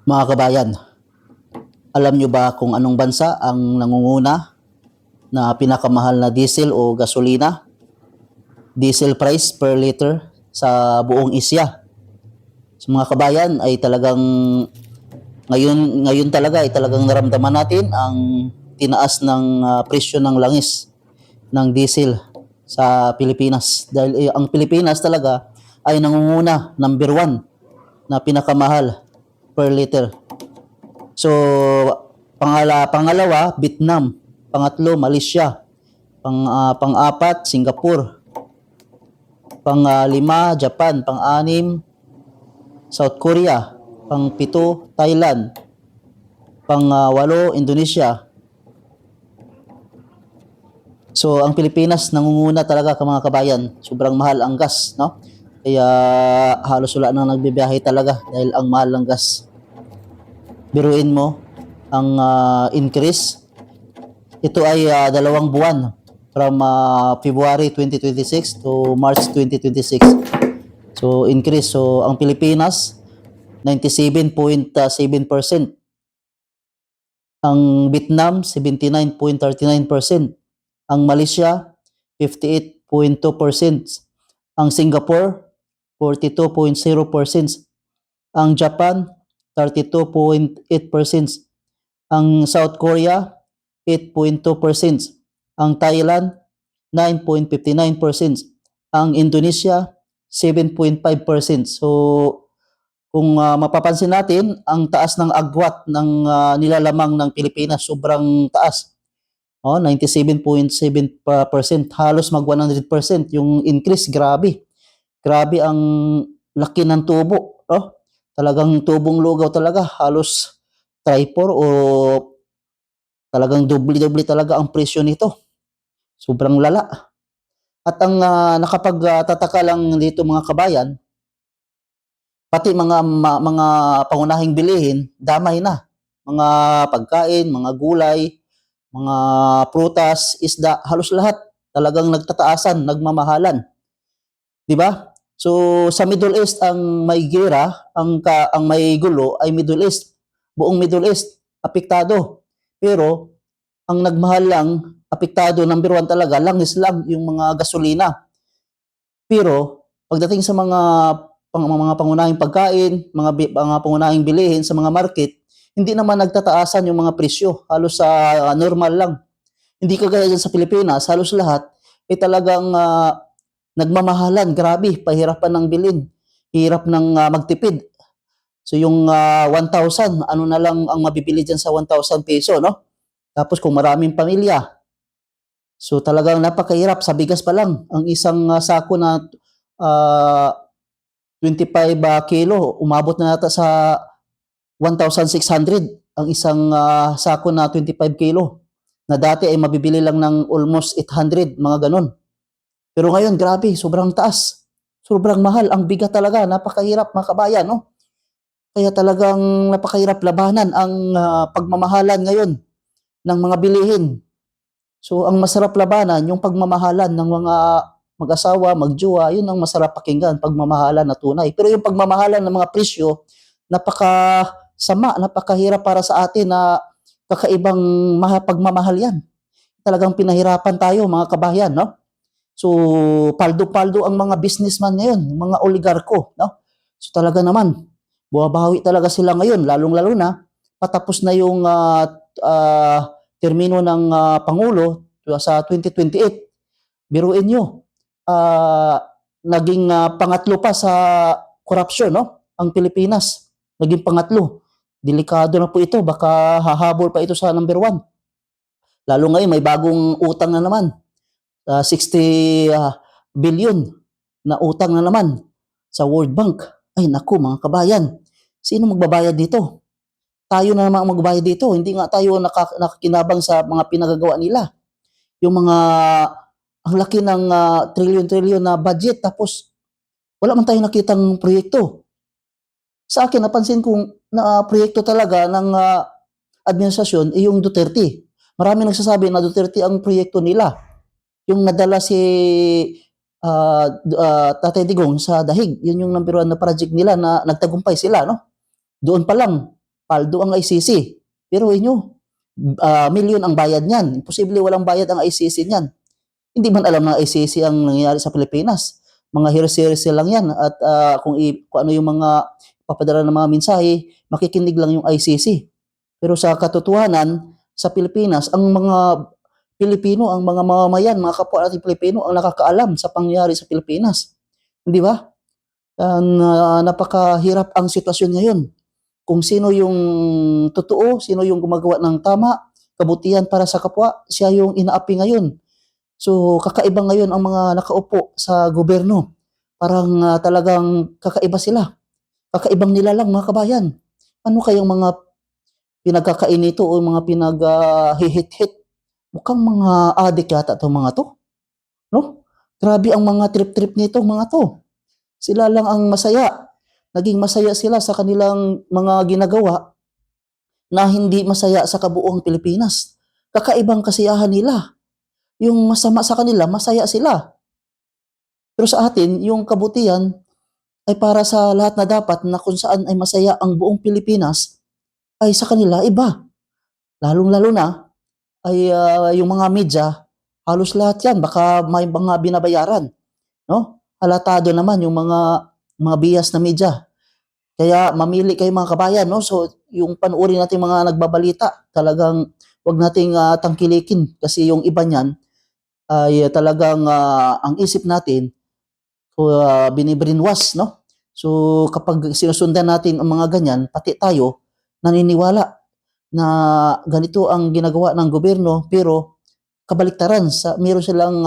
Mga kabayan, alam nyo ba kung anong bansa ang nangunguna na pinakamahal na diesel o gasolina? Diesel price per liter sa buong Asia. So mga kabayan ay talagang ngayon talaga ay talagang naramdaman natin ang tinaas ng presyo ng langis ng diesel sa Pilipinas. Dahil ang Pilipinas talaga ay nangunguna, number 1 na pinakamahal per liter. So, pangalawa, Vietnam. Pangatlo, Malaysia. Pang-apat, Singapore. Pang-lima, Japan. Pang-anim, South Korea. Pang-pito, Thailand. Pang-walo, Indonesia. So, ang Pilipinas nangunguna talaga mga kabayan. Sobrang mahal ang gas, no? Kaya halos wala nang nagbibiyahe talaga dahil ang mahal ng gas. Biruin mo ang increase. Ito ay 2 buwan from February 2026 to March 2026. So increase. So ang Pilipinas 97.7%. Ang Vietnam 79.39%. Ang Malaysia 58.2%. Ang Singapore 42.0%. Ang Japan 32.8%. Ang South Korea 8.2%. Ang Thailand 9.59%. Ang Indonesia 7.5%. So kung mapapansin natin, ang taas ng agwat ng nilalamang ng Pilipinas sobrang taas. 97.7%, halos mag 100% yung increase, grabe. Grabe ang laki ng tubo, no? Talagang tubong lugaw talaga, halos try-4 o talagang doble-doble talaga ang presyo nito. Sobrang lala. At ang nakapagtataka lang dito mga kabayan, pati mga pangunahing bilihin, damay na. Mga pagkain, mga gulay, mga prutas, isda, halos lahat talagang nagtataasan, nagmamahalan. 'Di ba? So sa Middle East ang may gera, ang may gulo ay Middle East. Buong Middle East apektado. Pero ang nagmahal lang, apektado number 1 talaga, langis lang yung mga gasolina. Pero pagdating sa mga pangunahing pagkain, mga pangunahing bilihin sa mga market, hindi naman nagtataasan yung mga presyo, halos sa normal lang. Hindi kagaya dyan sa Pilipinas, halos lahat ay talagang nagmamahalan, grabe, pahirapan ng bilhin, hirap ng magtipid. So yung 1,000, ano na lang ang mabibili dyan sa 1,000 peso, no? Tapos kung maraming pamilya, so talagang napakahirap. Sa bigas pa lang, ang isang sako na 25 kilo, umabot na nata sa 1,600 ang isang sako na 25 kilo. Na dati ay mabibili lang ng almost 800, mga ganon. Pero ngayon, grabe, sobrang taas. Sobrang mahal. Ang bigat talaga, napakahirap mga kabayan, no? Kaya talagang napakahirap labanan ang pagmamahalan ngayon ng mga bilihin. So, ang masarap labanan, yung pagmamahalan ng mga mag-asawa, magjowa, yun ang masarap pakinggan, pagmamahalan na tunay. Pero yung pagmamahalan ng mga presyo, napakasama, napakahirap para sa atin na kakaibang pagmamahal yan. Talagang pinahirapan tayo mga kabayan, no? So, paldo-paldo ang mga businessman ngayon, mga oligarko, no? So, talaga naman, bumabawi talaga sila ngayon, lalong-lalo na, patapos na yung termino ng Pangulo sa 2028. Biruin nyo, naging pangatlo pa sa korupsyon, no? Ang Pilipinas, naging pangatlo. Delikado na po ito, baka hahabol pa ito sa number 1. Lalo ngayon, may bagong utang na naman. 60 billion na utang na naman sa World Bank. Ay naku mga kabayan, sino magbabayad dito? Tayo na naman magbabayad dito. Hindi nga tayo nakakinabang sa mga pinagagawa nila. Yung mga, ang laki ng trillion-trillion na budget, tapos wala man tayong nakitang proyekto. Sa akin, napansin kong na proyekto talaga ng administrasyon ay yung Duterte. Marami nagsasabi na Duterte ang proyekto nila. Yung nadala si Tatay Digong sa Dahig, yun yung number 1 na project nila na nagtagumpay sila, no? Doon pa lang, paldo ang ICC. Pero inyo, milyon ang bayad niyan. Imposible walang bayad ang ICC niyan. Hindi man alam ng ICC ang nangyayari sa Pilipinas. Mga heresy lang yan at kung ano yung mga papadala ng mga mensahe, makikinig lang yung ICC. Pero sa katotohanan, sa Pilipinas, ang mga Pilipino, ang mga mamamayan, mga kapwa natin Pilipino ang nakakaalam sa pangyayari sa Pilipinas. Hindi ba? Napakahirap ang sitwasyon ngayon. Kung sino yung totoo, sino yung gumagawa ng tama, kabutihan para sa kapwa, siya yung inaapi ngayon. So, kakaiba ngayon ang mga nakaupo sa gobyerno. Parang talagang kakaiba sila. Kakaibang nilalang mga kabayan. Ano kayang mga pinagkakainito o mga hihit-hit? Mukhang mga adik yata itong mga to. No? Grabe ang mga trip-trip nito mga to. Sila lang ang masaya. Naging masaya sila sa kanilang mga ginagawa na hindi masaya sa kabuuang Pilipinas. Kakaibang kasiyahan nila. Yung masama sa kanila, masaya sila. Pero sa atin, yung kabutihan ay para sa lahat na dapat na kung saan ay masaya ang buong Pilipinas, ay sa kanila iba. Lalong-lalo na ay yung mga media, halos lahat yan, baka may mga binabayaran. No? Halatado naman yung mga bias na media. Kaya mamili kayo mga kabayan, no? So yung panuorin natin mga nagbabalita, talagang wag nating tangkilikin kasi yung iba niyan ay talagang ang isip natin binibrinwas, no? So kapag sinusundan natin ang mga ganyan, pati tayo naniniwala na ganito ang ginagawa ng gobyerno pero kabaliktaran sa meron silang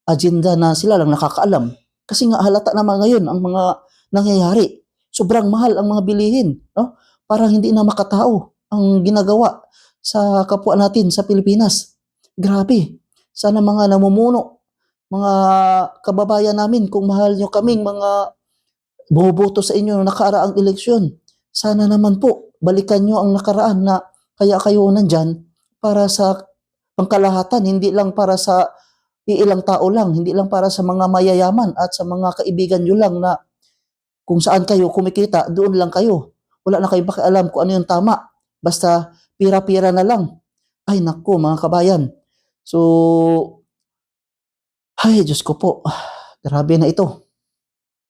agenda na sila lang nakakaalam. Kasi nga halata naman ngayon ang mga nangyayari. Sobrang mahal ang mga bilihin, no? Parang hindi na makatao ang ginagawa sa kapwa natin sa Pilipinas. Grabe. Sana mga namumuno, mga kababayan namin, kung mahal nyo kaming mga bumuboto sa inyo na nakaraang eleksyon, sana naman po balikan nyo ang nakaraan na kaya kayo nandyan para sa pangkalahatan, hindi lang para sa iilang tao lang, hindi lang para sa mga mayayaman at sa mga kaibigan nyo lang na kung saan kayo kumikita, doon lang kayo. Wala na kayong pakialam kung ano yung tama. Basta pira-pira na lang. Ay naku mga kabayan. So, ay Diyos ko po, grabe na ito.